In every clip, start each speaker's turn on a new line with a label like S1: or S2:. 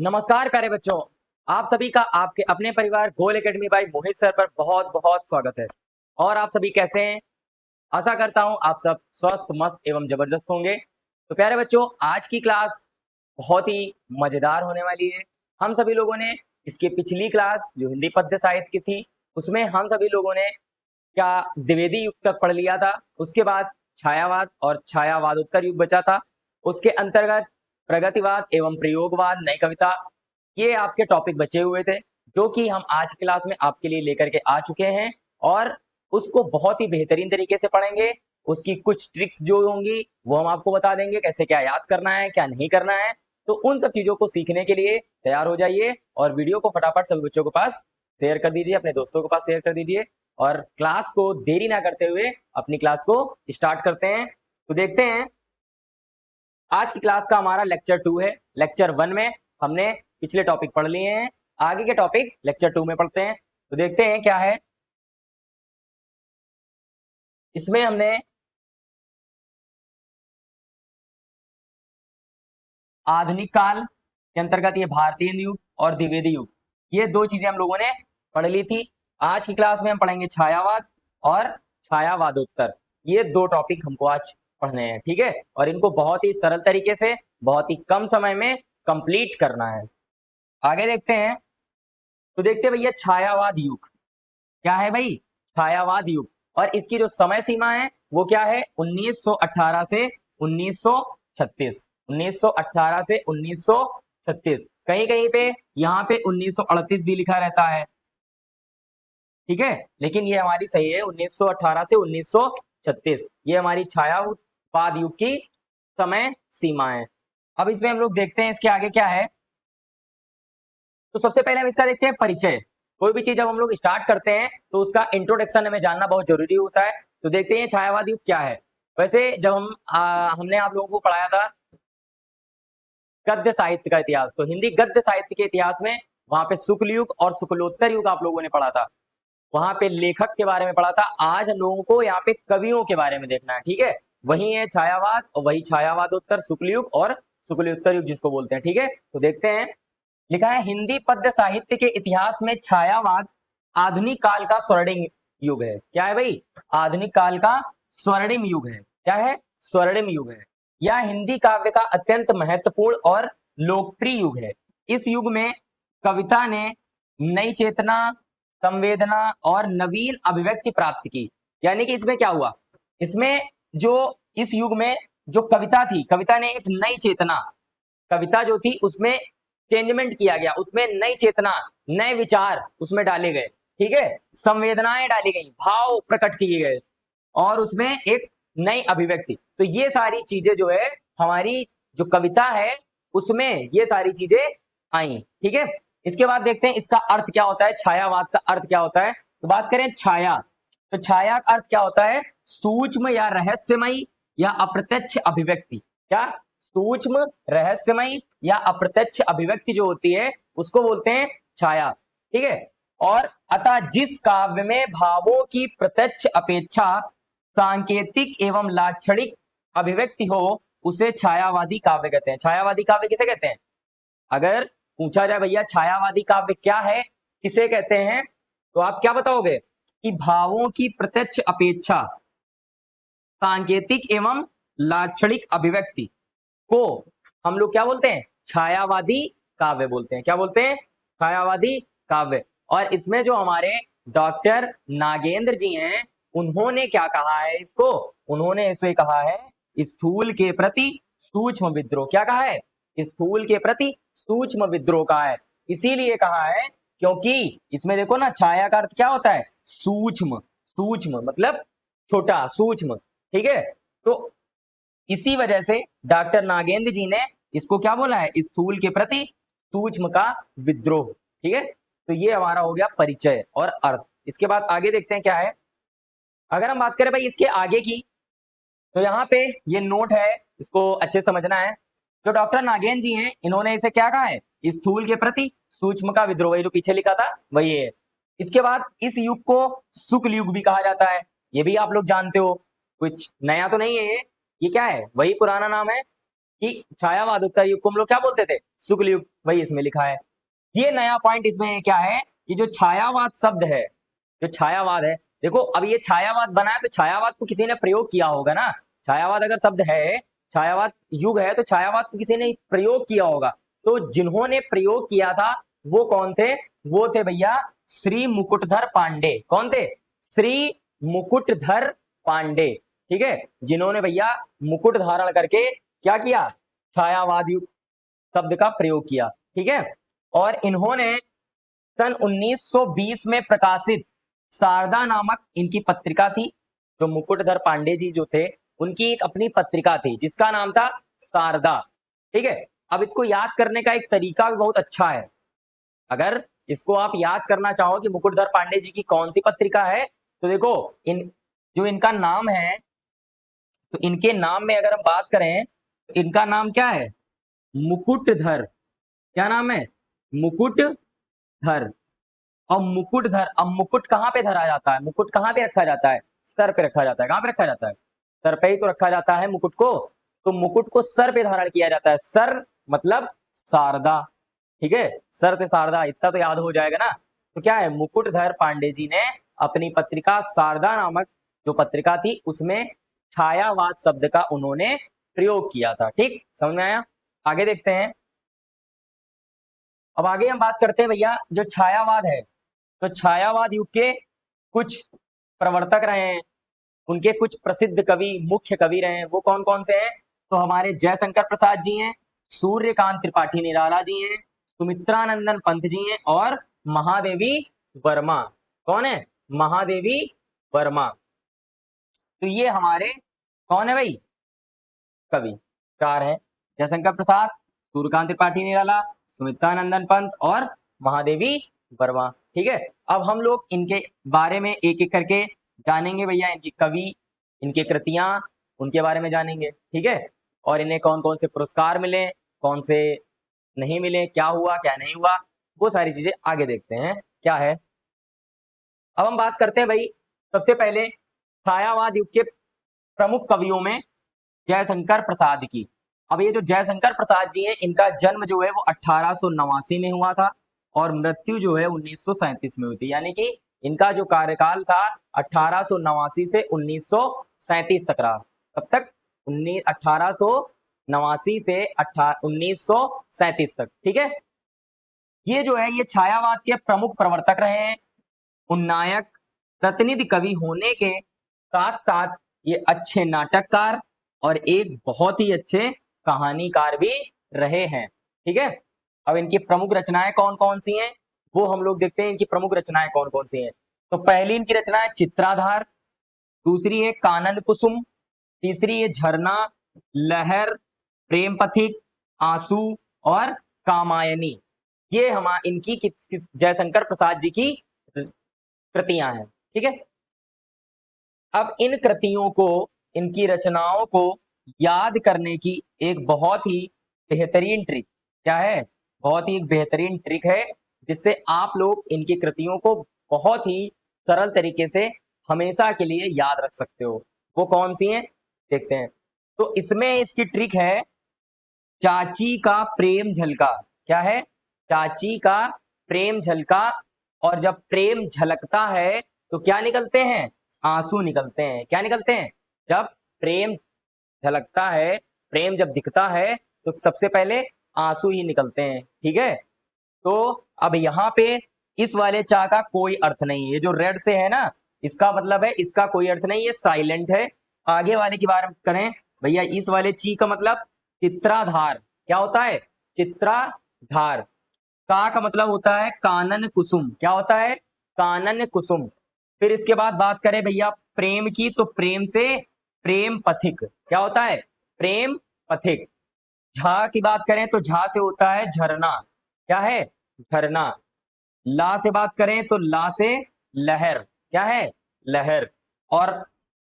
S1: नमस्कार प्यारे बच्चों। आप सभी का आपके अपने परिवार गोल एकेडमी बाय मोहित सर पर बहुत बहुत स्वागत है। और आप सभी कैसे हैं? आशा करता हूं आप सब स्वस्थ मस्त एवं जबरदस्त होंगे। तो प्यारे बच्चों, आज की क्लास बहुत ही मजेदार होने वाली है। हम सभी लोगों ने इसकी पिछली क्लास जो हिंदी पद्य साहित्य की थी, उसमें हम सभी लोगों ने क्या द्विवेदी युग तक पढ़ लिया था। उसके बाद छायावाद और छायावादोत्तर युग बचा था। उसके अंतर्गत प्रगतिवाद एवं प्रयोगवाद, नई कविता, ये आपके टॉपिक बचे हुए थे, जो कि हम आज क्लास में आपके लिए लेकर के आ चुके हैं। और उसको बहुत ही बेहतरीन तरीके से पढ़ेंगे। उसकी कुछ ट्रिक्स जो होंगी वो हम आपको बता देंगे, कैसे क्या याद करना है, क्या नहीं करना है। तो उन सब चीजों को सीखने के लिए तैयार हो जाइए और वीडियो को फटाफट सभी बच्चों के पास शेयर कर दीजिए, अपने दोस्तों के पास शेयर कर दीजिए। और क्लास को देरी ना करते हुए अपनी क्लास को स्टार्ट करते हैं। तो देखते हैं, आज की क्लास का हमारा लेक्चर 2 है। लेक्चर 1 में हमने पिछले टॉपिक पढ़ लिए हैं, आगे के टॉपिक लेक्चर 2 में पढ़ते हैं। तो देखते हैं क्या है इसमें। हमने आधुनिक काल के अंतर्गत ये भारतीय युग और द्विवेदी युग, ये दो चीजें हम लोगों ने पढ़ ली थी। आज की क्लास में हम पढ़ेंगे छायावाद और छायावादोत्तर। ये दो टॉपिक हमको आज पढ़ने हैं, ठीक है। और इनको बहुत ही सरल तरीके से बहुत ही कम समय में कंप्लीट करना है। आगे देखते हैं। तो देखते हैं भैया, छायावाद युग क्या है भाई? छायावाद युग। और इसकी जो समय सीमा है वो क्या है? 1918 से 1936। 1918 से 1936। कहीं कहीं पे यहाँ पे 1938 भी लिखा रहता है, ठीक है, लेकिन ये हमारी सही है 1918 से 1936। ये हमारी छायावाद युग की समय सीमा है। अब इसमें हम लोग देखते हैं इसके आगे क्या है। तो सबसे पहले हम इसका देखते हैं परिचय। कोई भी चीज जब हम लोग स्टार्ट करते हैं तो उसका इंट्रोडक्शन हमें जानना बहुत जरूरी होता है। तो देखते हैं छायावाद युग क्या है। वैसे जब हमने आप लोगों को पढ़ाया था गद्य साहित्य का इतिहास, तो हिंदी गद्य साहित्य के इतिहास में वहां पे शुक्ल युग और शुक्लोत्तर युग आप लोगों ने पढ़ा था। वहां पे लेखक के बारे में पढ़ा था। आज हम लोगों को यहाँ पे कवियों के बारे में देखना है, ठीक है। वही है छायावाद और वही छायावादोत्तर, शुक्ल युग और शुक्लोत्तर युग जिसको बोलते हैं, ठीक है। तो देखते हैं, लिखा है हिंदी पद्य साहित्य के इतिहास में छायावाद आधुनिक काल का स्वर्णिम युग है। क्या है भाई? आधुनिक काल का स्वर्णिम युग है। क्या है? स्वर्णिम युग है। यह हिंदी काव्य का अत्यंत महत्वपूर्ण और लोकप्रिय युग है। इस युग में कविता ने नई चेतना, संवेदना और नवीन अभिव्यक्ति प्राप्त की। यानी कि इसमें क्या हुआ? इसमें जो इस युग में जो कविता थी, कविता ने एक नई चेतना, कविता जो थी उसमें चेंजमेंट किया गया, उसमें नई चेतना, नए विचार उसमें डाले गए, ठीक है। संवेदनाएं डाली गई, भाव प्रकट किए गए और उसमें एक नई अभिव्यक्ति। तो ये सारी चीजें जो है हमारी जो कविता है उसमें ये सारी चीजें आई, ठीक है। इसके बाद देखते हैं इसका अर्थ क्या होता है, छायावाद का अर्थ क्या होता है। तो बात करें छाया, तो छाया का अर्थ क्या होता है? सूक्ष्म या रहस्यमयी या अप्रत्यक्ष अभिव्यक्ति। क्या? सूक्ष्म, रहस्यमयी या अप्रत्यक्ष अभिव्यक्ति जो होती है उसको बोलते हैं छाया, ठीक है। और अतः जिस काव्य में भावों की प्रत्यक्ष अपेक्षा सांकेतिक एवं लाक्षणिक अभिव्यक्ति हो उसे छायावादी काव्य कहते हैं। छायावादी काव्य किसे कहते हैं? अगर पूछा जाए भैया छायावादी काव्य क्या है, किसे कहते हैं, तो आप क्या बताओगे कि भावों की प्रत्यक्ष अपेक्षा सांकेतिक एवं लाक्षणिक अभिव्यक्ति को हम लोग क्या बोलते हैं? छायावादी काव्य बोलते हैं। क्या बोलते हैं? छायावादी काव्य। और इसमें जो हमारे डॉक्टर नागेंद्र जी हैं, उन्होंने क्या कहा है इसको? उन्होंने इसे कहा है स्थूल के प्रति सूक्ष्म विद्रोह। क्या कहा है? स्थूल के प्रति सूक्ष्म विद्रोह कहा है। इसीलिए कहा है क्योंकि इसमें देखो ना, छाया का अर्थ क्या होता है? सूक्ष्म। सूक्ष्म मतलब छोटा, सूक्ष्म, ठीक है। तो इसी वजह से डॉक्टर नागेंद्र जी ने इसको क्या बोला है? स्थूल के प्रति सूक्ष्म का विद्रोह, ठीक है। तो ये हमारा हो गया परिचय और अर्थ। इसके बाद आगे देखते हैं क्या है। अगर हम बात करें भाई इसके आगे की, तो यहाँ पे ये नोट है, इसको अच्छे समझना है। जो डॉक्टर नागेंद्र जी हैं, इन्होंने इसे क्या कहा है? स्थूल के प्रति सूक्ष्म का विद्रोह, जो पीछे लिखा था वही है। इसके बाद इस युग को शुक्ल युग भी कहा जाता है, ये भी आप लोग जानते हो, कुछ नया तो नहीं है ये क्या है? वही पुराना नाम है। कि छायावाद उत्तर युग को हम लोग क्या बोलते थे, शुक्ल युग, वही इसमें लिखा है। ये नया पॉइंट इसमें क्या है कि जो छायावाद शब्द है, जो छायावाद है, देखो अब ये छायावाद बना है तो छायावाद को किसी ने प्रयोग किया होगा ना। छायावाद अगर शब्द है, छायावाद युग है, तो छायावाद को किसी ने प्रयोग किया होगा। तो जिन्होंने प्रयोग किया था वो कौन थे, वो थे भैया श्री मुकुटधर पांडे। कौन थे, श्री मुकुटधर पांडे, ठीक है, जिन्होंने भैया मुकुट धारण करके क्या किया, छायावाद युग शब्द का प्रयोग किया, ठीक है। और इन्होंने सन 1920 में प्रकाशित शारदा नामक इनकी पत्रिका थी। जो मुकुटधर पांडे जी जो थे, उनकी एक अपनी पत्रिका थी जिसका नाम था शारदा, ठीक है। अब इसको याद करने का एक तरीका भी बहुत अच्छा है। अगर इसको आप याद करना चाहो कि मुकुटधर पांडे जी की कौन सी पत्रिका है, तो देखो इन जो इनका नाम है, तो इनके नाम में अगर हम बात करें तो इनका नाम क्या है, मुकुटधर। क्या नाम है, मुकुटधर। और मुकुटधर, अब मुकुट कहाँ पे धरा जाता है, मुकुट कहाँ पे रखा जाता है, सर पे रखा जाता है। कहाँ पे रखा जाता है, सर पे ही तो रखा जाता है मुकुट को। तो मुकुट को सर पे धारण किया जाता है, सर मतलब शारदा, ठीक है, सर से शारदा, इतना तो याद हो जाएगा ना। तो क्या है, मुकुटधर पांडे जी ने अपनी पत्रिका शारदा नामक जो पत्रिका थी उसमें छायावाद शब्द का उन्होंने प्रयोग किया था। ठीक, समझ में आया। आगे देखते हैं। अब आगे हम बात करते हैं भैया जो छायावाद है, तो छायावाद युग के कुछ प्रवर्तक रहे हैं, उनके कुछ प्रसिद्ध कवि, मुख्य कवि रहे हैं, वो कौन कौन से हैं, तो हमारे जयशंकर प्रसाद जी हैं, सूर्यकांत त्रिपाठी निराला जी हैं, सुमित्रानंदन पंत जी हैं, और महादेवी वर्मा। कौन है, महादेवी वर्मा। तो ये हमारे कौन है भाई, कवि चार हैं, जयशंकर प्रसाद, सूर्यकांत त्रिपाठी निराला, सुमित्रानंदन पंत और महादेवी वर्मा। ठीक है, अब हम लोग इनके बारे में एक एक करके जानेंगे भैया, इनकी कवि, इनके कृतियां, उनके बारे में जानेंगे, ठीक है। और इन्हें कौन कौन से पुरस्कार मिले, कौन से नहीं मिले, क्या हुआ क्या नहीं हुआ, वो सारी चीजें आगे देखते हैं क्या है। अब हम बात करते हैं भाई सबसे पहले छायावाद युग के प्रमुख कवियों में जयशंकर प्रसाद की। अब ये जो जयशंकर प्रसाद जी हैं, इनका जन्म जो है वो 1889 में हुआ था और मृत्यु जो है 1937 में हुई थी, यानी कि इनका जो कार्यकाल था 1889 से 1937 तक रहा। कब तक, 1889 से 1937 तक, ठीक है। ये जो है ये छायावाद के प्रमुख प्रवर्तक रहे हैं, उन्नायक, प्रतिनिधि कवि होने के साथ साथ ये अच्छे नाटककार और एक बहुत ही अच्छे कहानीकार भी रहे हैं, ठीक है। अब इनकी प्रमुख रचनाएं कौन कौन सी हैं वो हम लोग देखते हैं, इनकी प्रमुख रचनाएं कौन कौन सी हैं। तो पहली इनकी रचना है चित्राधार, दूसरी है कानन कुसुम, तीसरी है झरना, लहर, प्रेम पथिक, आंसू और कामायनी। ये हम इनकी जयशंकर प्रसाद जी की कृतियां हैं, ठीक है। अब इन कृतियों को, इनकी रचनाओं को याद करने की एक बहुत ही बेहतरीन ट्रिक क्या है, बहुत ही एक बेहतरीन ट्रिक है जिससे आप लोग इनकी कृतियों को बहुत ही सरल तरीके से हमेशा के लिए याद रख सकते हो। वो कौन सी हैं देखते हैं। तो इसमें इसकी ट्रिक है चाची का प्रेम झलका। क्या है, चाची का प्रेम झलका। और जब प्रेम झलकता है तो क्या निकलते हैं, आंसू निकलते हैं। क्या निकलते हैं, जब प्रेम झलकता है, प्रेम जब दिखता है तो सबसे पहले आंसू ही निकलते हैं, ठीक है। तो अब यहाँ पे इस वाले चा का कोई अर्थ नहीं है, ये जो रेड से है ना, इसका मतलब है इसका कोई अर्थ नहीं, ये साइलेंट है। आगे वाले की बात करें भैया, इस वाले ची का मतलब चित्राधार। क्या होता है, चित्राधार। का मतलब होता है कानन कुसुम। क्या होता है, कानन कुसुम। फिर इसके बाद बात करें भैया प्रेम की, तो प्रेम से प्रेम पथिक। क्या होता है, प्रेम पथिक। झा की बात करें तो झा से होता है झरना। क्या है, झरना। ला से बात करें तो ला से लहर। क्या है, लहर। और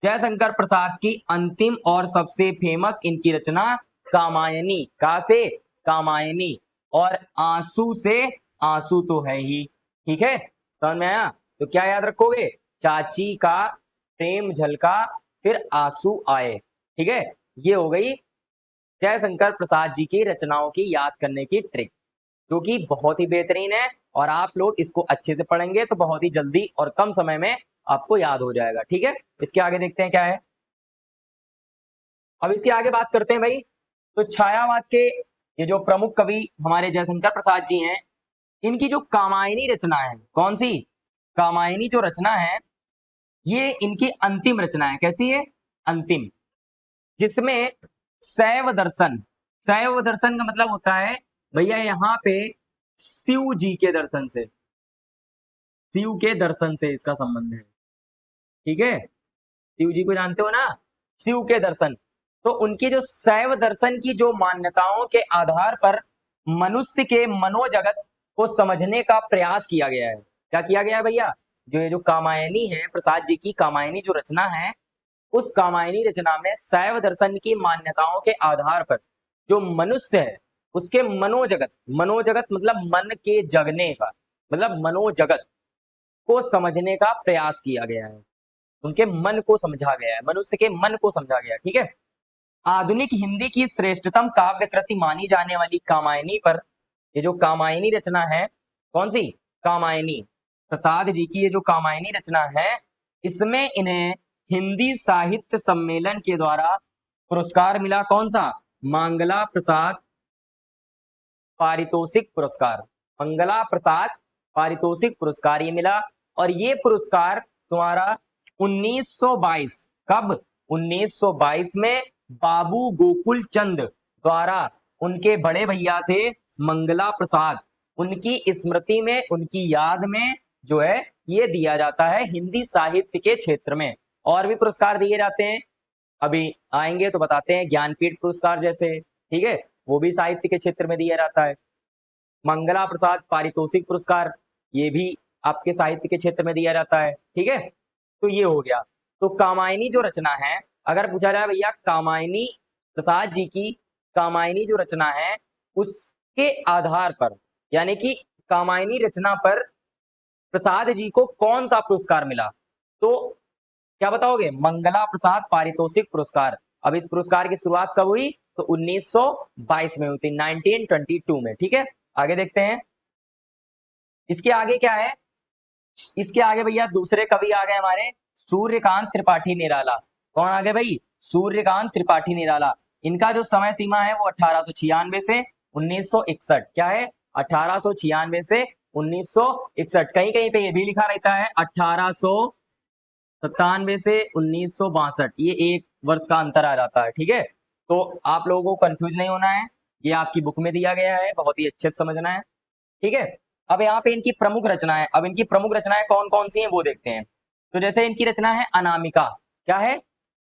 S1: जयशंकर प्रसाद की अंतिम और सबसे फेमस इनकी रचना कामायनी। का से कामायनी, और आंसू से आंसू तो है ही, ठीक है, समझ में आया। तो क्या याद रखोगे, चाची का प्रेम झलका, फिर आंसू आए, ठीक है। ये हो गई जयशंकर प्रसाद जी की रचनाओं की याद करने की ट्रिक, जो कि बहुत ही बेहतरीन है और आप लोग इसको अच्छे से पढ़ेंगे तो बहुत ही जल्दी और कम समय में आपको याद हो जाएगा। ठीक है, इसके आगे देखते हैं क्या है। अब इसके आगे बात करते हैं भाई। तो छायावाद के ये जो प्रमुख कवि हमारे जयशंकर प्रसाद जी हैं, इनकी जो कामायनी रचना है, कौन सी कामायनी जो रचना है, ये इनकी अंतिम रचना है। कैसी है? अंतिम, जिसमें शैव दर्शन का मतलब होता है भैया यहाँ पे शिव जी के दर्शन से, शिव के दर्शन से इसका संबंध है। ठीक है, शिव जी को जानते हो ना, शिव के दर्शन। तो उनकी जो शैव दर्शन की जो मान्यताओं के आधार पर मनुष्य के मनोजगत को समझने का प्रयास किया गया है। क्या किया गया है भैया? जो ये जो कामायनी है, प्रसाद जी की कामायनी जो रचना है, उस कामायनी रचना में शैव दर्शन की मान्यताओं के आधार पर जो मनुष्य है उसके मनोजगत, मनोजगत मतलब मन के जगने का मतलब मनोजगत को समझने का प्रयास किया गया है। उनके मन को समझा गया है, मनुष्य के मन को समझा गया है। ठीक है, आधुनिक हिंदी की श्रेष्ठतम काव्य कृति मानी जाने वाली कामायनी पर, ये जो कामायनी रचना है, कौन सी कामायनी, प्रसाद जी की ये जो कामायनी रचना है, इसमें इन्हें हिंदी साहित्य सम्मेलन के द्वारा पुरस्कार मिला। कौन सा? मंगला प्रसाद पारितोषिक पुरस्कार, मंगला प्रसाद पारितोषिक पुरस्कार ये मिला। और ये पुरस्कार तुम्हारा 1922, कब? 1922 में बाबू गोकुल चंद द्वारा, उनके बड़े भैया थे मंगला प्रसाद, उनकी स्मृति में, उनकी याद में जो है ये दिया जाता है हिंदी साहित्य के क्षेत्र में। और भी पुरस्कार दिए जाते हैं, अभी आएंगे तो बताते हैं, ज्ञानपीठ पुरस्कार जैसे, ठीक है, वो भी साहित्य के क्षेत्र में दिया जाता है। मंगला प्रसाद पारितोषिक पुरस्कार ये भी आपके साहित्य के क्षेत्र में दिया जाता है। ठीक है, तो ये हो गया। तो कामायनी जो रचना है, अगर पूछा जाए भैया कामायनी, प्रसाद जी की कामायनी जो रचना है उसके आधार पर, यानी कि कामायनी रचना पर प्रसाद जी को कौन सा पुरस्कार मिला, तो क्या बताओगे? मंगला प्रसाद पारितोषिक पुरस्कार। अब इस पुरस्कार की शुरुआत कब हुई? तो 1922 में हुई थी, 1922 में। ठीक है, आगे देखते हैं। इसके आगे क्या है? इसके आगे भैया दूसरे कवि आ गए हमारे, सूर्यकांत त्रिपाठी निराला। कौन आ गए भाई? सूर्यकांत त्रिपाठी निराला। इनका जो समय सीमा है वो 1896 से 1961, क्या है? 1896 से 1961। कहीं कहीं पे ये भी लिखा रहता है 1897 से 1962, ये एक वर्ष का अंतर आ जाता है। ठीक है, तो आप लोगों को कंफ्यूज नहीं होना है, ये आपकी बुक में दिया गया है, बहुत ही अच्छे से समझना है। ठीक है, अब यहाँ पे इनकी प्रमुख रचनाएं, अब इनकी प्रमुख रचनाएं कौन कौन सी हैं वो देखते हैं। तो जैसे इनकी रचना है अनामिका, क्या है?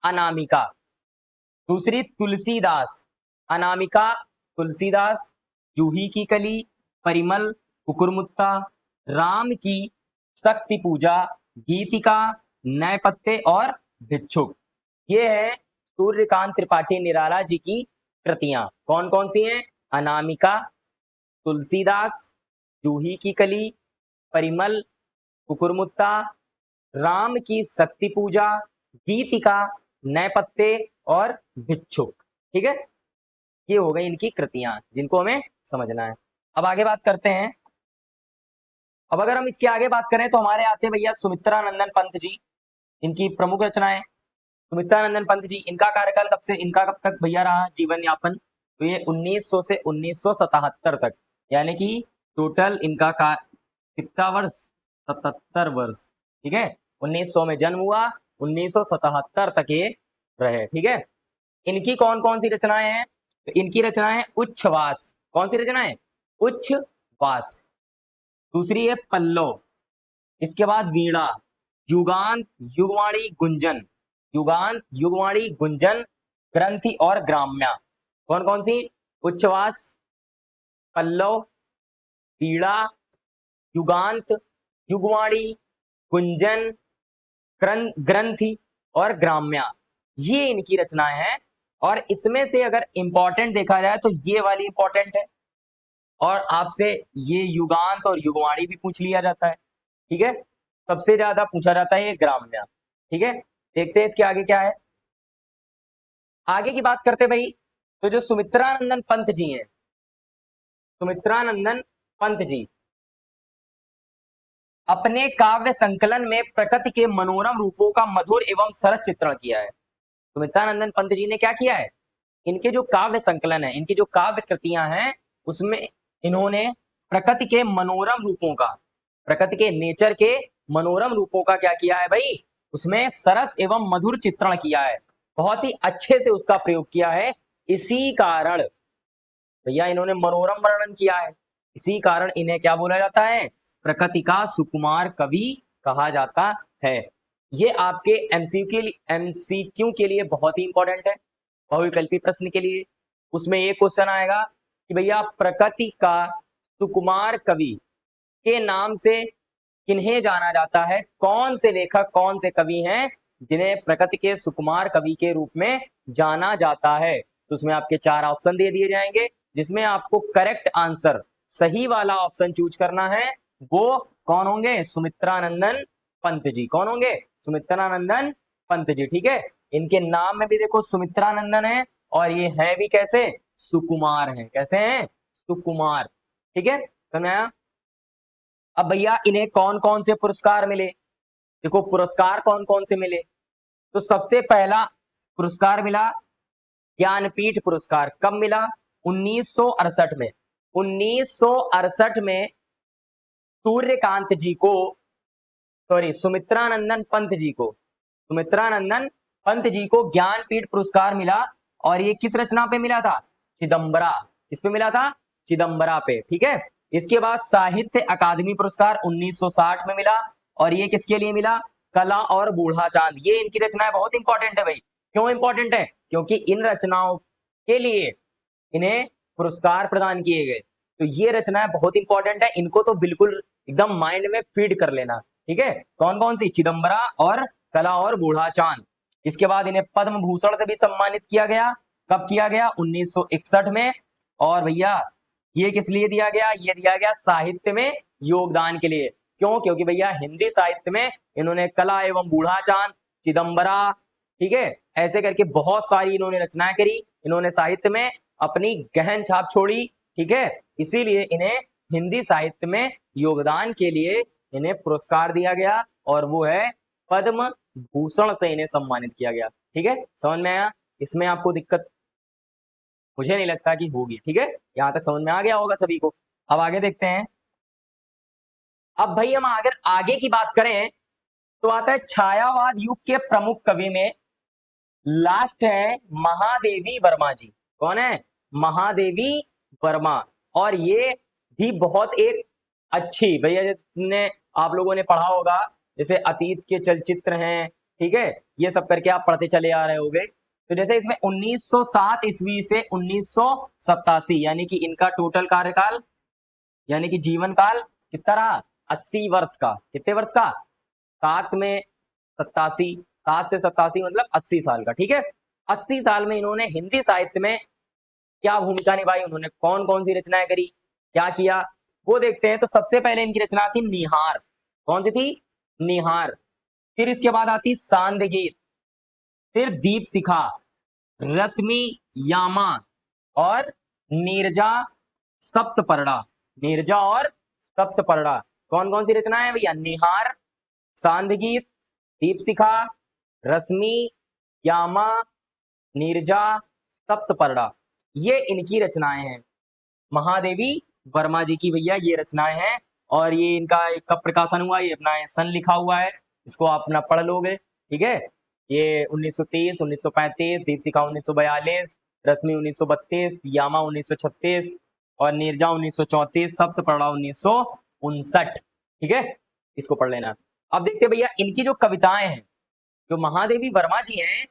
S1: अनामिका। दूसरी तुलसीदास, अनामिका, तुलसीदास, जूही की कली, परिमल, कुकुरमुत्ता, राम की शक्ति पूजा, गीतिका, नैपत्य और भिक्षुक। ये है सूर्यकांत त्रिपाठी निराला जी की कृतियां। कौन कौन सी हैं? अनामिका, तुलसीदास, जूही की कली, परिमल, कुकुरमुत्ता, राम की शक्ति पूजा, गीतिका, नैपत्य और भिक्षुक। ठीक है, ये हो गई इनकी कृतियां जिनको हमें समझना है। अब आगे बात करते हैं। अब अगर हम इसके आगे बात करें तो हमारे आते हैं भैया सुमित्रानंदन पंत जी, इनकी प्रमुख रचनाएं। सुमित्रानंदन पंत जी, इनका कार्यकाल कब से, इनका कब तक भैया रहा जीवन यापन? तो ये 1900 से 1977 तक, यानी कि टोटल इनका कितना वर्ष? 77 वर्ष। ठीक है, 1900 में जन्म हुआ, 1977 तक ये रहे। ठीक है, इनकी कौन कौन सी रचनाएं हैं? तो इनकी रचनाएं उच्छ्वास। कौन सी रचनाएं? उच्छ्वास। दूसरी है पल्लव, इसके बाद वीणा, युगांत, युगवाणी, गुंजन, युगांत, युगवाणी, गुंजन, ग्रंथि और ग्राम्या। कौन कौन सी? उच्छ्वास, पल्लव, वीणा, युगांत, युगवाणी, गुंजन, ग्रंथि और ग्राम्या, ये इनकी रचनाएं हैं। और इसमें से अगर इंपॉर्टेंट देखा जाए तो ये वाली इंपॉर्टेंट है, और आपसे ये युगांत और युगवाणी भी पूछ लिया जाता है। ठीक है, सबसे ज्यादा पूछा जाता है ये ग्राम्या। ठीक है, देखते हैं इसके आगे क्या है। आगे की बात करते भाई, तो जो सुमित्रानंदन पंत जी हैं, सुमित्रानंदन पंत जी अपने काव्य संकलन में प्रकृति के मनोरम रूपों का मधुर एवं सरस चित्रण किया है। सुमित्रानंदन पंत जी ने क्या किया है, इनके जो काव्य संकलन है, इनकी जो काव्य कृतियां हैं, उसमें इन्होंने प्रकृति के मनोरम रूपों का, प्रकृति के नेचर के मनोरम रूपों का क्या किया है भाई, उसमें सरस एवं मधुर चित्रण किया है, बहुत ही अच्छे से उसका प्रयोग किया है। इसी कारण भैया इन्होंने मनोरम वर्णन किया है, इसी कारण इन्हें क्या बोला जाता है, प्रकृति का सुकुमार कवि कहा जाता है। ये आपके एमसीक्यू के लिए बहुत ही इंपॉर्टेंट है, बहुविकल्पी प्रश्न के लिए। उसमें ये क्वेश्चन आएगा कि भैया प्रकृति का सुकुमार कवि के नाम से किन्हें जाना जाता है, कौन से लेखक, कौन से कवि हैं जिन्हें प्रकृति के सुकुमार कवि के रूप में जाना जाता है। तो उसमें आपके 4 ऑप्शन दे दिए जाएंगे, जिसमें आपको करेक्ट आंसर, सही वाला ऑप्शन चूज करना है। वो कौन होंगे, सुमित्रानंदन पंत जी। कौन होंगे, सुमित्रानंदन पंत जी। ठीक है, इनके नाम में भी देखो सुमित्रानंदन है, और ये है भी कैसे, सुकुमार है। कैसे हैं, सुकुमार। ठीक है, समझ आया। अब भैया इन्हें कौन कौन से पुरस्कार मिले, देखो पुरस्कार कौन कौन से मिले। तो सबसे पहला पुरस्कार मिला ज्ञानपीठ पुरस्कार। कब मिला, 1968 में। 1968 में सूर्यकांत जी को, सॉरी सुमित्रानंदन पंत जी को, सुमित्रानंदन पंत जी को ज्ञानपीठ पुरस्कार मिला। और ये किस रचना पे मिला था, चिदंबरा। किस पे मिला था, चिदंबरा पे। ठीक है, इसके बाद साहित्य अकादमी पुरस्कार 1960 में मिला, और ये किसके लिए मिला, कला और बूढ़ा चांद। ये इनकी रचनाएं बहुत इंपॉर्टेंट है भाई। क्यों इंपॉर्टेंट है, क्योंकि इन रचनाओं के लिए इन्हें पुरस्कार प्रदान किए गए। तो ये रचनाएं बहुत इंपॉर्टेंट है, इनको तो बिल्कुल एकदम माइंड में फीड कर लेना। ठीक है, कौन कौन सी, चिदंबरा और कला और बूढ़ा चांद। इसके बाद इन्हें पद्म भूषण से भी सम्मानित किया गया। कब किया गया, 1961 में। और भैया ये किस लिए दिया गया, ये दिया गया साहित्य में योगदान के लिए। क्यों, क्योंकि भैया हिंदी साहित्य में इन्होंने कला एवं बूढ़ा चांद, चिदंबरा, ठीक है, ऐसे करके बहुत सारी इन्होंने रचनाएं करी। इन्होंने साहित्य में अपनी गहन छाप छोड़ी। ठीक है, इसीलिए इन्हें हिंदी साहित्य में योगदान के लिए इन्हें पुरस्कार दिया गया, और वो है पद्म भूषण से इन्हें सम्मानित किया गया। ठीक है, समझ में आया। इसमें आपको दिक्कत मुझे नहीं लगता कि होगी। ठीक है, यहां तक समझ में आ गया होगा सभी को। अब आगे देखते हैं। अब भाई हम अगर आगे की बात करें तो आता है छायावाद युग के प्रमुख कवि में लास्ट है महादेवी वर्मा जी। कौन है, महादेवी वर्मा। और ये भी बहुत एक अच्छी, भैया जितने आप लोगों ने पढ़ा होगा, जैसे अतीत के चलचित्र हैं, ठीक है, ये सब करके आप पढ़ते चले आ रहे होगे। तो जैसे इसमें 1907 ईस्वी से 1987, यानी कि इनका टोटल कार्यकाल, यानी कि जीवन काल कितना रहा, 80 वर्ष का। कितने वर्ष का, 7 में 87, 7 से 87 मतलब 80 साल का। ठीक है, 80 साल में इन्होंने हिंदी साहित्य में क्या भूमिका निभाई, उन्होंने कौन कौन सी रचनाएं करी, क्या किया, वो देखते हैं। तो सबसे पहले इनकी रचना थी निहार। कौन सी थी, निहार। फिर इसके बाद आती सांद गीत, फिर दीप शिखा, रश्मि यामा और नीरजा सप्तपर्णा। नीरजा और सप्तपर्णा कौन कौन सी रचना है भैया, निहार, सांद गीत, दीप शिखा, रश्मि यामा, नीरजा सप्तपर्णा, ये इनकी रचनाएं हैं। महादेवी वर्मा जी की भैया ये रचनाएं हैं। और ये इनका कब प्रकाशन हुआ, ये अपना सन लिखा हुआ है, इसको आप अपना पढ़ लोगे। ठीक है, ये 1930, 1935, दीप शिखा 1942, रश्मि 1932, यामा 1936 और नीरजा 1934, सप्तपर्णा 1959। ठीक है, इसको पढ़ लेना। अब देखते हैं भैया इनकी जो कविताएं हैं, जो महादेवी वर्मा जी हैं,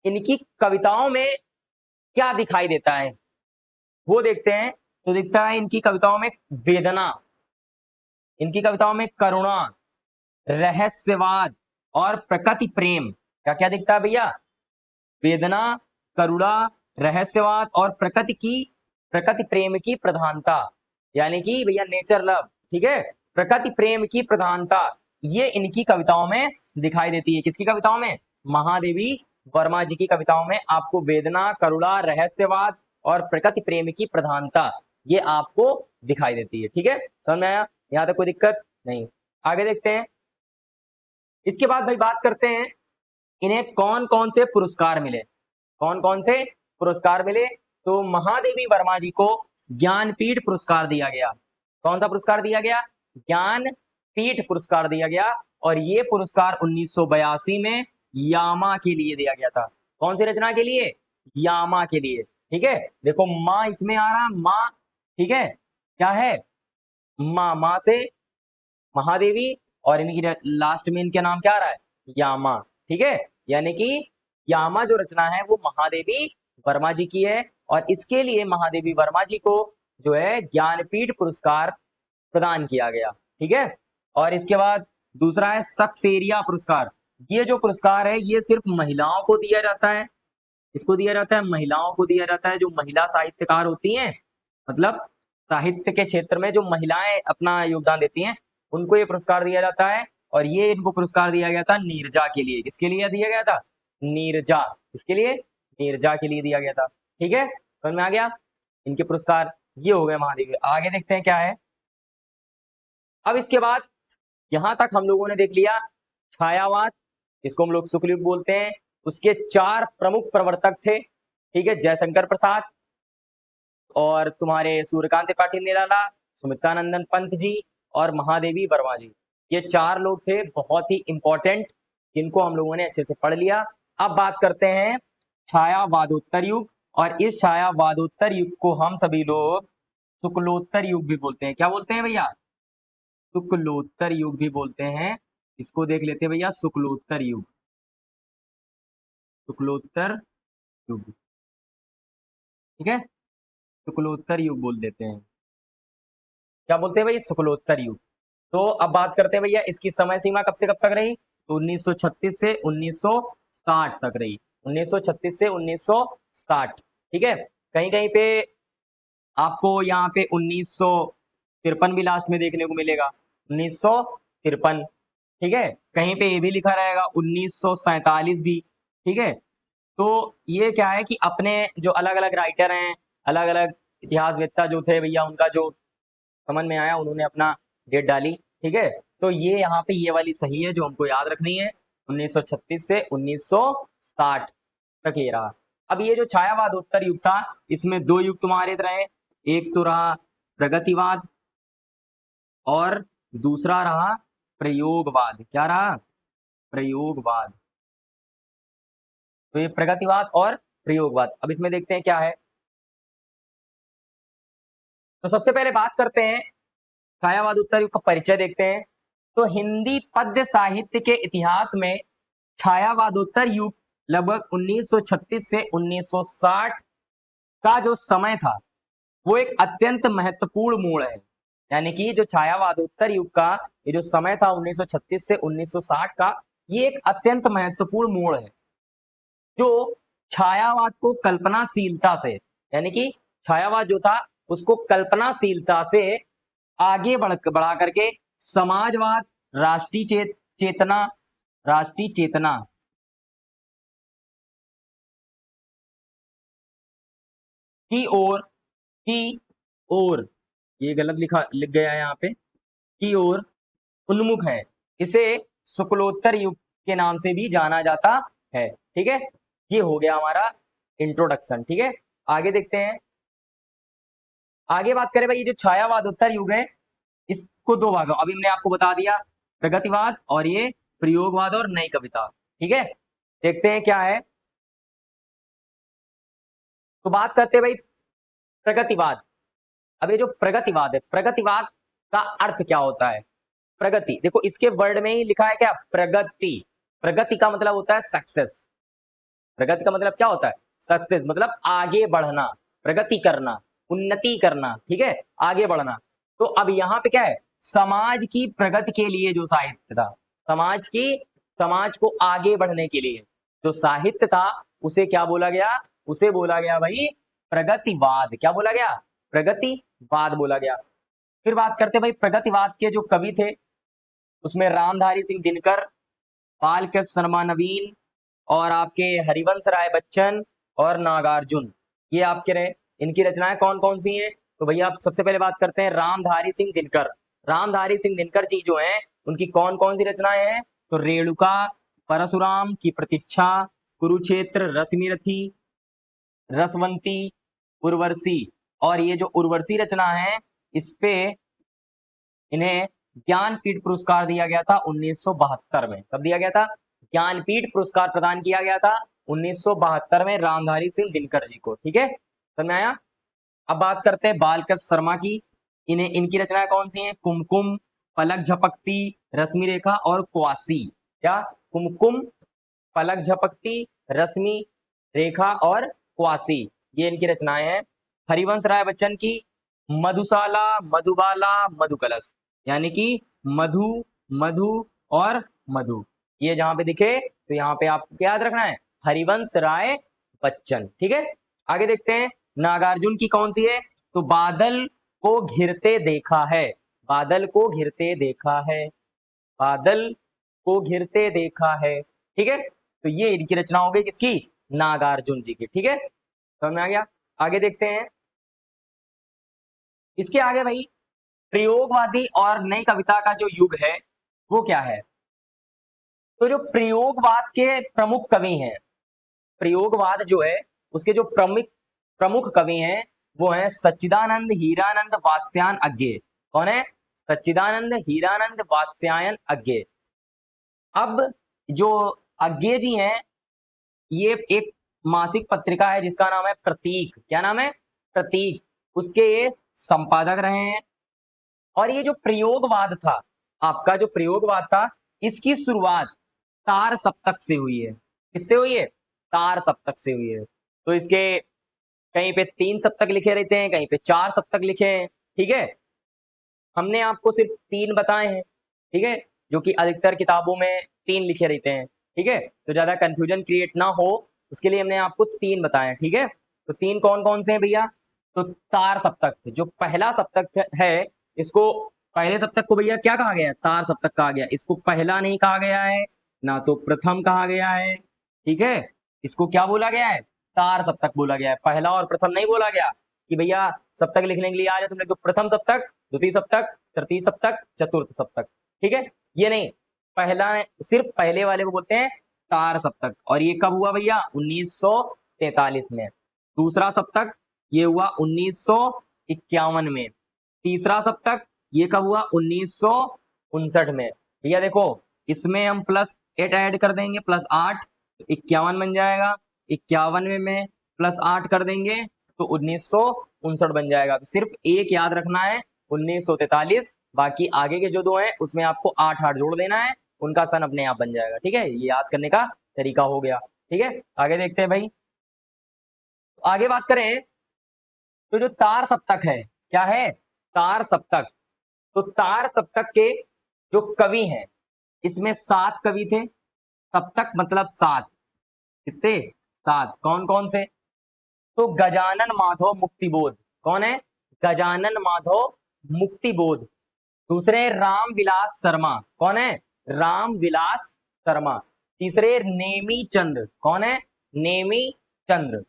S1: इनकी कविताओं में क्या दिखाई देता है वो देखते हैं। तो दिखता है इनकी कविताओं में वेदना, इनकी कविताओं में करुणा, रहस्यवाद और प्रकृति प्रेम। क्या क्या दिखता है भैया, वेदना, करुणा, रहस्यवाद और प्रकृति प्रेम की प्रधानता, यानी कि भैया नेचर लव। ठीक है, प्रकृति प्रेम की प्रधानता ये इनकी कविताओं में दिखाई देती है। किसकी कविताओं में, महादेवी वर्मा जी की कविताओं में आपको वेदना, करुणा, रहस्यवाद और प्रकृति प्रेम की प्रधानता ये आपको दिखाई देती है। ठीक है, समझ में आया? यहाँ तक कोई दिक्कत नहीं। आगे देखते हैं। इसके बाद भाई बात करते हैं इन्हें कौन कौन से पुरस्कार मिले। कौन कौन से पुरस्कार मिले? तो महादेवी वर्मा जी को ज्ञानपीठ पुरस्कार दिया गया। कौन सा पुरस्कार दिया गया? ज्ञानपीठ पुरस्कार दिया गया। और ये पुरस्कार 1982 में यामा के लिए दिया गया था। कौन सी रचना के लिए? यामा के लिए। ठीक है, देखो माँ इसमें आ रहा, माँ, ठीक है, क्या है? माँ, माँ से महादेवी, और इनकी लास्ट में इनका नाम क्या आ रहा है? यामा। ठीक है, यानी कि यामा जो रचना है वो महादेवी वर्मा जी की है, और इसके लिए महादेवी वर्मा जी को जो है ज्ञानपीठ पुरस्कार प्रदान किया गया। ठीक है, और इसके बाद दूसरा है सक्सेरिया पुरस्कार। ये जो पुरस्कार है ये सिर्फ महिलाओं को दिया जाता है। इसको दिया जाता है, महिलाओं को दिया जाता है, जो महिला साहित्यकार होती हैं, मतलब साहित्य के क्षेत्र में जो महिलाएं अपना योगदान देती हैं उनको ये पुरस्कार दिया जाता है। और ये इनको पुरस्कार दिया गया था नीरजा के लिए। किसके लिए दिया गया था? नीरजा। किसके लिए? नीरजा के लिए दिया गया था। ठीक है, समझ में आ गया? इनके पुरस्कार ये हो गए महादेवी। आगे देखते हैं क्या है। अब इसके बाद यहां तक हम लोगों ने देख लिया छायावाद, इसको हम लोग शुक्ल युग बोलते हैं। उसके 4 प्रमुख प्रवर्तक थे। ठीक है, जयशंकर प्रसाद, और तुम्हारे सूर्यकांत त्रिपाठी निराला, सुमित्रानंदन पंत जी, और महादेवी वर्मा जी। ये 4 लोग थे बहुत ही इंपॉर्टेंट, जिनको हम लोगों ने अच्छे से पढ़ लिया। अब बात करते हैं छायावादोत्तर युग, और इस छायावादोत्तर युग को हम सभी लोग शुक्लोत्तर युग भी बोलते हैं। क्या बोलते हैं भैया? शुक्लोत्तर युग भी बोलते हैं। इसको देख लेते हैं भैया, शुक्लोत्तर युग। शुक्लोत्तर युग, ठीक है, शुक्लोत्तर युग बोल देते हैं। क्या बोलते हैं भाई? शुक्लोत्तर युग। तो अब बात करते हैं भैया इसकी समय सीमा कब से कब तक रही? तो 1936 से 1960 तक रही। 1936 से 1960। ठीक है, कहीं कहीं पे आपको यहाँ पे 1953 भी लास्ट में देखने को मिलेगा। 1953। ठीक है, कहीं पे ये भी लिखा रहेगा 1947 भी। ठीक है, तो ये क्या है कि अपने जो अलग अलग राइटर हैं, अलग अलग इतिहासवेत्ता जो थे भैया, उनका जो समझ में आया उन्होंने अपना डेट डाली। ठीक है, तो ये यहाँ पे ये वाली सही है जो हमको याद रखनी है, 1936 से 1960 तक ये रहा। अब ये जो छायावाद उत्तर युग था, इसमें 2 युग तुम्हारे रहे। एक तो रहा प्रगतिवाद, और दूसरा रहा प्रयोगवाद। क्या रहा? प्रयोगवाद। तो ये प्रगतिवाद और प्रयोगवाद। अब इसमें देखते हैं क्या है। तो सबसे पहले बात करते हैं छायावाद उत्तर युग का परिचय देखते हैं। तो हिंदी पद्य साहित्य के इतिहास में छायावादोत्तर युग लगभग 1936 से 1960 का जो समय था वो एक अत्यंत महत्वपूर्ण मोड़ है। यानी कि जो छायावादोत्तर युग का ये जो समय था 1936 से 1960 का, ये एक अत्यंत महत्वपूर्ण मोड़ है जो छायावाद को कल्पनाशीलता से, यानी कि छायावाद जो था उसको कल्पनाशीलता से आगे बढ़ा करके समाजवाद, चेतना, राष्ट्रीय चेतना की ओर, ये गलत लिख गया है यहाँ पे, की ओर उन्मुख है। इसे शुक्लोत्तर युग के नाम से भी जाना जाता है। ठीक है, ये हो गया हमारा इंट्रोडक्शन। ठीक है, आगे देखते हैं। आगे बात करें भाई, ये जो छायावादोत्तर युग है इसको 2 भागों, अभी हमने आपको बता दिया, प्रगतिवाद और ये प्रयोगवाद और नई कविता। ठीक है, देखते हैं क्या है। तो बात करते हैं भाई प्रगतिवाद। अब ये जो प्रगतिवाद है, प्रगतिवाद का अर्थ क्या होता है? प्रगति, देखो इसके वर्ड में ही लिखा है क्या? प्रगति। प्रगति का मतलब होता है सक्सेस। प्रगति का मतलब क्या होता है? सक्सेस, मतलब आगे बढ़ना, प्रगति करना, उन्नति करना। ठीक है, आगे बढ़ना। तो अब यहाँ पे क्या है? समाज की प्रगति के लिए जो साहित्य था, समाज को आगे बढ़ने के लिए जो साहित्य था उसे क्या बोला गया? उसे बोला गया भाई प्रगतिवाद। क्या बोला गया? प्रगतिवाद बोला गया। फिर बात करते भाई प्रगतिवाद के जो कवि थे, उसमें रामधारी सिंह दिनकर, बालकृष्ण शर्मा नवीन, और आपके हरिवंश राय बच्चन और नागार्जुन, ये आपके रहे। इनकी रचनाएं कौन कौन सी हैं? तो भैया आप सबसे पहले बात करते हैं रामधारी सिंह दिनकर। रामधारी सिंह दिनकर जी जो हैं उनकी कौन कौन सी रचनाएं हैं? तो रेणुका, परशुराम की प्रतीक्षा, कुरुक्षेत्र, रश्मिरथी, रसवंती, उर्वशी। और ये जो उर्वशी रचना है इस पे इन्हें ज्ञानपीठ पुरस्कार दिया गया था 1972 में। कब दिया गया था? ज्ञानपीठ पुरस्कार प्रदान किया गया था 1972 में रामधारी सिंह दिनकर जी को। ठीक है, समझ में आया? अब बात करते हैं बालकृष्ण शर्मा की। इन्हें इनकी रचनाएं कौन सी हैं? कुमकुम, पलक झपकती, रश्मि रेखा और क्वासी। क्या? कुमकुम, पलक झपकती, रश्मि रेखा और क्वासी, ये इनकी रचनाएं हैं। हरिवंश राय बच्चन की मधुशाला, मधुबाला, मधुकलश, यानी कि मधु, मधु और मधु, ये जहां पे दिखे तो यहाँ पे आपको क्या याद रखना है? हरिवंश राय बच्चन। ठीक है, आगे देखते हैं नागार्जुन की कौन सी है? तो बादल को घिरते देखा है, बादल को घिरते देखा है, बादल को घिरते देखा है। ठीक है, तो ये इनकी रचना हो गई किसकी? नागार्जुन जी की। ठीक है, समझ में आ गया? आगे देखते हैं, इसके आगे भाई प्रयोगवादी और नई कविता का जो युग है वो क्या है? तो जो प्रयोगवाद के प्रमुख कवि हैं, प्रयोगवाद जो है उसके जो प्रमुख प्रमुख कवि हैं वो हैं सच्चिदानंद हीरानंद वात्स्यायन अज्ञे। कौन है? सच्चिदानंद हीरानंद वात्स्यायन अज्ञे। अब जो अज्ञे जी हैं ये एक मासिक पत्रिका है जिसका नाम है प्रतीक। क्या नाम है? प्रतीक। उसके ये संपादक रहे हैं। और ये जो प्रयोगवाद था, आपका जो प्रयोगवाद था, इसकी शुरुआत तार सप्तक से हुई है। किससे हुई है? तार सप्तक से हुई है। तो इसके कहीं पे 3 सप्तक लिखे रहते हैं, कहीं पे 4 सप्तक लिखे हैं। ठीक है, हमने आपको सिर्फ 3 बताए हैं। ठीक है, जो कि अधिकतर किताबों में 3 लिखे रहते हैं। ठीक है, तो ज्यादा कंफ्यूजन क्रिएट ना हो उसके लिए हमने आपको 3 बताए हैं। ठीक है, तो 3 कौन कौन से हैं भैया? तो तार सप्तक, जो पहला सप्तक है इसको, पहले सप्तक को भैया क्या कहा गया है? तार सप्तक कहा गया। इसको पहला नहीं कहा गया है, ना तो प्रथम कहा गया है। ठीक है, इसको क्या बोला गया है? तार सप्तक बोला गया है। पहला और प्रथम नहीं बोला गया कि भैया सप्तक लिखने के लिए आ जाए तुमने तो प्रथम सप्तक, द्वितीय सप्तक, तृतीय सप्तक, चतुर्थ सप्तक। ठीक है, ये नहीं, पहला सिर्फ पहले वाले को बोलते हैं तार सप्तक। और ये कब हुआ भैया? 1943 में। दूसरा सप्तक ये हुआ 1951 में। तीसरा सप्तक ये कब हुआ? 1959 में। भैया देखो, इसमें हम +8 ऐड कर देंगे, +8 तो 51 बन जाएगा। 51 में +8 कर देंगे तो 1959 बन जाएगा। तो सिर्फ एक याद रखना है 1943, बाकी आगे के जो 2 हैं उसमें आपको 8 8 जोड़ देना है, उनका सन अपने आप बन जाएगा। ठीक है, ये याद करने का तरीका हो गया। ठीक है, आगे देखते हैं भाई। आगे बात करें तो जो तार सप्तक है, क्या है? तार सप्तक। तो तार सप्तक के जो कवि हैं इसमें 7 कवि थे। सप्तक मतलब 7, कितने? 7। कौन कौन से? तो गजानन माधव मुक्तिबोध। कौन है? गजानन माधव मुक्तिबोध। दूसरे रामविलास शर्मा। कौन है? रामविलास शर्मा। तीसरे नेमी चंद्र। कौन है? नेमी चंद्र।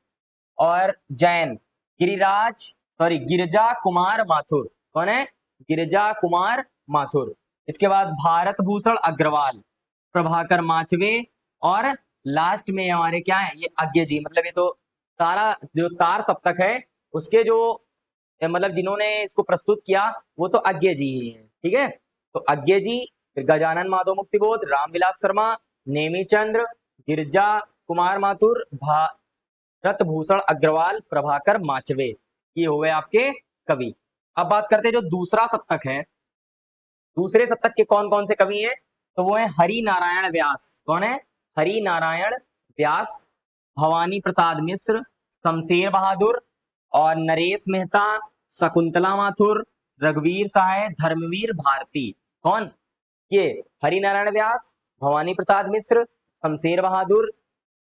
S1: और जैन गिरिजा कुमार माथुर। कौन है? गिरिजा कुमार माथुर। इसके बाद भारत भूषण अग्रवाल, प्रभाकर माचवे, और लास्ट में हमारे क्या है? ये अज्ञे जी। मतलब ये तो सारा जो तार सप्तक है उसके जो मतलब जिन्होंने इसको प्रस्तुत किया वो तो अज्ञे जी ही हैं। ठीक है, तो अज्ञे जी, फिर गजानन माधव मुक्तिबोध, रामविलास शर्मा, नेमी चंद्र, गिरजा कुमार माथुर, भारत भूषण अग्रवाल, प्रभाकर माचवे, ये हो गए आपके कवि। अब बात करते हैं जो दूसरा सप्तक है, दूसरे सप्तक के कौन कौन से कवि हैं? तो वो है हरि नारायण व्यास। कौन है? हरि नारायण व्यास, भवानी प्रसाद मिश्र, शमशेर बहादुर और नरेश मेहता, शकुंतला माथुर, रघुवीर सहाय, धर्मवीर भारती। कौन? ये हरि नारायण व्यास, भवानी प्रसाद मिश्र, शमशेर बहादुर,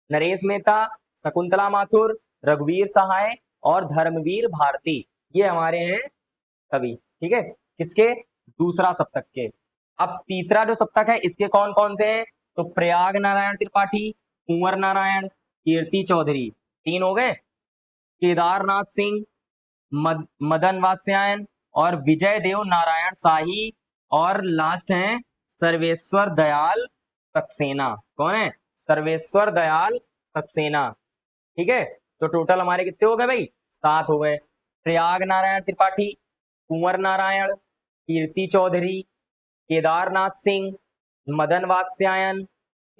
S1: नरेश मेहता, शकुंतला माथुर, रघुवीर सहाय और धर्मवीर भारती, ये हमारे हैं कवि। ठीक है, किसके? दूसरा सप्तक के। अब तीसरा जो सप्तक है इसके कौन कौन से हैं? तो प्रयाग नारायण त्रिपाठी, कुंवर नारायण, कीर्ति चौधरी। 3 हो गए। केदारनाथ सिंह, मदन वात्स्यायन और विजय देव नारायण शाही और लास्ट हैं सर्वेश्वर दयाल सक्सेना। कौन है? सर्वेश्वर दयाल सक्सेना। ठीक है, तो टोटल हमारे कितने हो गए भाई? 7 हो गए। प्रयाग नारायण त्रिपाठी, कुंवर नारायण, कीर्ति चौधरी, केदारनाथ सिंह, मदन वात्स्यायन,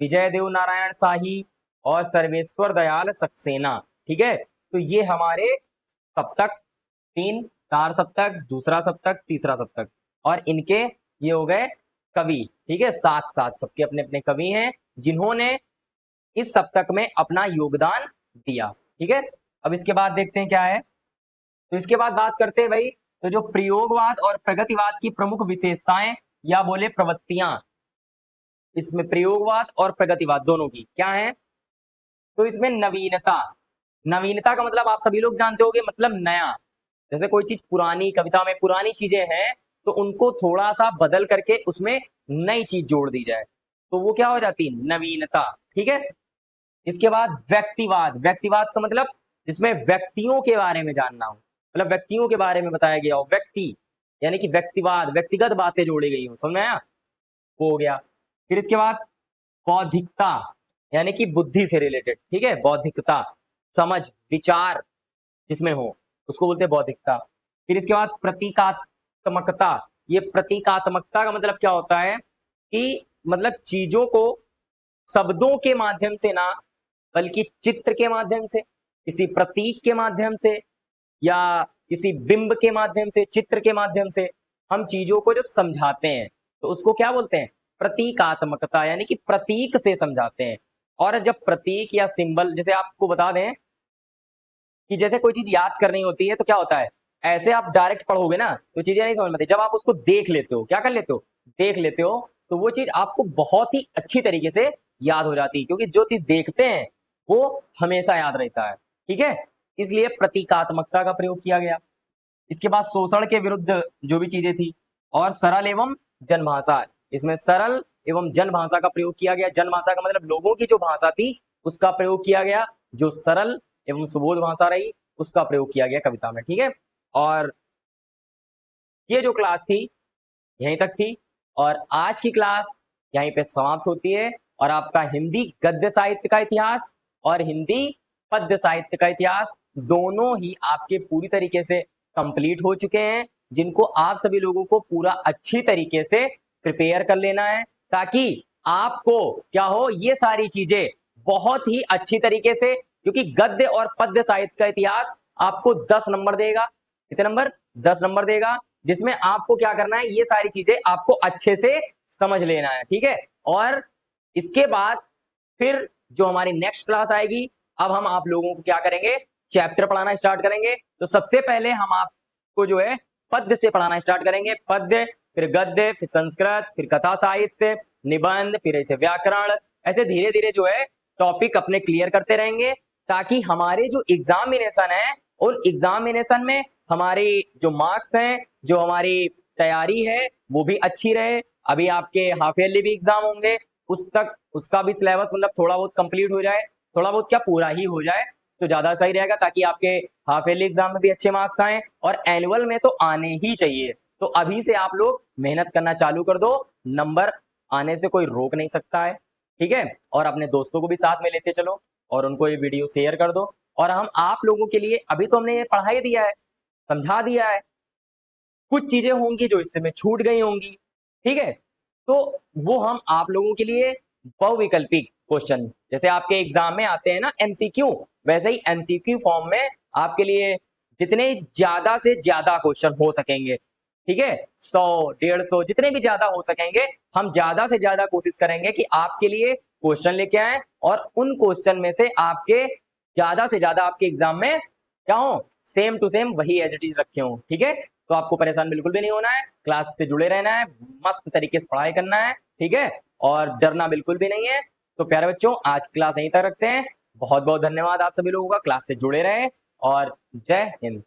S1: विजय देव नारायण शाही और सर्वेश्वर दयाल सक्सेना। ठीक है, तो ये हमारे सप्तक 3, 4 सप्तक, दूसरा सप्तक, तीसरा सप्तक, और इनके ये हो गए कवि। ठीक है, 7 सबके अपने अपने कवि हैं जिन्होंने इस सप्तक में अपना योगदान दिया। ठीक है, अब इसके बाद देखते हैं क्या है। तो इसके बाद बात करते हैं भाई, तो जो प्रयोगवाद और प्रगतिवाद की प्रमुख विशेषताएं या बोले प्रवृत्तियां, इसमें प्रयोगवाद और प्रगतिवाद दोनों की क्या है? तो इसमें नवीनता, नवीनता का मतलब आप सभी लोग जानते होंगे, मतलब नया। जैसे कोई चीज पुरानी, कविता में पुरानी चीजें हैं तो उनको थोड़ा सा बदल करके उसमें नई चीज जोड़ दी जाए, तो वो क्या हो जाती है? नवीनता। ठीक है, इसके बाद व्यक्तिवाद, व्यक्तिवाद का मतलब जिसमें व्यक्तियों के बारे में जानना हो, मतलब व्यक्तियों के बारे में बताया गया हो, व्यक्ति यानी कि व्यक्तिवाद, व्यक्तिगत बातें जोड़ी गई हो, समझ में आया? वो हो गया। फिर इसके बाद बौद्धिकता यानी कि बुद्धि से रिलेटेड। ठीक है, बौद्धिकता, समझ, विचार जिसमें हो उसको बोलते हैं बौद्धिकता। फिर इसके बाद प्रतीकात्मकता, ये प्रतीकात्मकता का मतलब क्या होता है कि मतलब चीजों को शब्दों के माध्यम से ना, बल्कि चित्र के माध्यम से, किसी प्रतीक के माध्यम से या किसी बिंब के माध्यम से, चित्र के माध्यम से हम चीजों को जब समझाते हैं तो उसको क्या बोलते हैं? प्रतीकात्मकता, यानी कि प्रतीक से समझाते हैं। और जब प्रतीक या सिंबल, जैसे आपको बता दें कि जैसे कोई चीज याद करनी होती है तो क्या होता है, ऐसे आप डायरेक्ट पढ़ोगे ना तो चीजें नहीं समझ में आती। जब आप उसको देख लेते हो, क्या कर लेते हो? देख लेते हो, तो वो चीज आपको बहुत ही अच्छी तरीके से याद हो जाती है, क्योंकि जो चीज देखते हैं वो हमेशा याद रहता है। ठीक है, इसलिए प्रतीकात्मकता का प्रयोग किया गया। इसके बाद शोषण के विरुद्ध जो भी चीजें थी, और सरल एवं जनभाषा, इसमें सरल एवं जनभाषा का प्रयोग किया गया। जनभाषा का मतलब लोगों की जो भाषा थी उसका प्रयोग किया गया, जो सरल एवं सुबोध भाषा रही उसका प्रयोग किया गया कविता में। ठीक है, और ये जो क्लास थी यहीं तक थी, और आज की क्लास यहीं पे समाप्त होती है। और आपका हिंदी गद्य साहित्य का इतिहास और हिंदी पद्य साहित्य का इतिहास दोनों ही आपके पूरी तरीके से कंप्लीट हो चुके हैं, जिनको आप सभी लोगों को पूरा अच्छी तरीके से प्रिपेयर कर लेना है, ताकि आपको क्या हो, ये सारी चीजें बहुत ही अच्छी तरीके से, क्योंकि गद्य और पद्य साहित्य का इतिहास आपको 10 नंबर देगा। कितने नंबर? 10 नंबर देगा, जिसमें आपको क्या करना है, ये सारी चीजें आपको अच्छे से समझ लेना है। ठीक है, और इसके बाद फिर जो हमारी नेक्स्ट क्लास आएगी, अब हम आप लोगों को क्या करेंगे, चैप्टर पढ़ाना स्टार्ट करेंगे। तो सबसे पहले हम आपको जो है पद्य से पढ़ाना स्टार्ट करेंगे, पद्य, फिर गद्य, फिर संस्कृत, फिर कथा साहित्य, निबंध, फिर ऐसे व्याकरण, ऐसे धीरे धीरे जो है टॉपिक अपने क्लियर करते रहेंगे, ताकि हमारे जो एग्जामिनेशन है और एग्जामिनेशन में हमारी जो मार्क्स हैं, जो हमारी तैयारी है वो भी अच्छी रहे। अभी आपके हाफ ईयरली भी एग्जाम होंगे, उस तक उसका भी सिलेबस मतलब थोड़ा बहुत कंप्लीट हो जाए, थोड़ा बहुत क्या पूरा ही हो जाए तो ज्यादा सही रहेगा, ताकि आपके हाफ ईयरली एग्जाम में भी अच्छे मार्क्स आए, और एनुअल में तो आने ही चाहिए। तो अभी से आप लोग मेहनत करना चालू कर दो, नंबर आने से कोई रोक नहीं सकता है। ठीक है, और अपने दोस्तों को भी साथ में लेते चलो और उनको ये वीडियो शेयर कर दो। और हम आप लोगों के लिए अभी तो हमने ये पढ़ा ही दिया है, समझा दिया है, कुछ चीजें होंगी जो इससे में छूट गई होंगी। ठीक है, तो वो हम आप लोगों के लिए बहुविकल्पिक क्वेश्चन, जैसे आपके एग्जाम में आते हैं ना एमसीक्यू, वैसे ही एमसीक्यू फॉर्म में आपके लिए जितने ज्यादा से ज्यादा क्वेश्चन हो सकेंगे, ठीक है, 100, 150 जितने भी ज्यादा हो सकेंगे, हम ज्यादा से ज्यादा कोशिश करेंगे कि आपके लिए क्वेश्चन लेके आए, और उन क्वेश्चन में से आपके ज्यादा से ज्यादा आपके एग्जाम में क्या हो, सेम टू सेम वही एज इट इज रखे हो। ठीक है, तो आपको परेशान बिल्कुल भी नहीं होना है, क्लास से जुड़े रहना है, मस्त तरीके से पढ़ाई करना है। ठीक है, और डरना बिल्कुल भी नहीं है। तो प्यारे बच्चों, आज क्लास यहीं तक रखते हैं। बहुत बहुत धन्यवाद आप सभी लोगों का, क्लास से जुड़े रहे, और जय हिंद।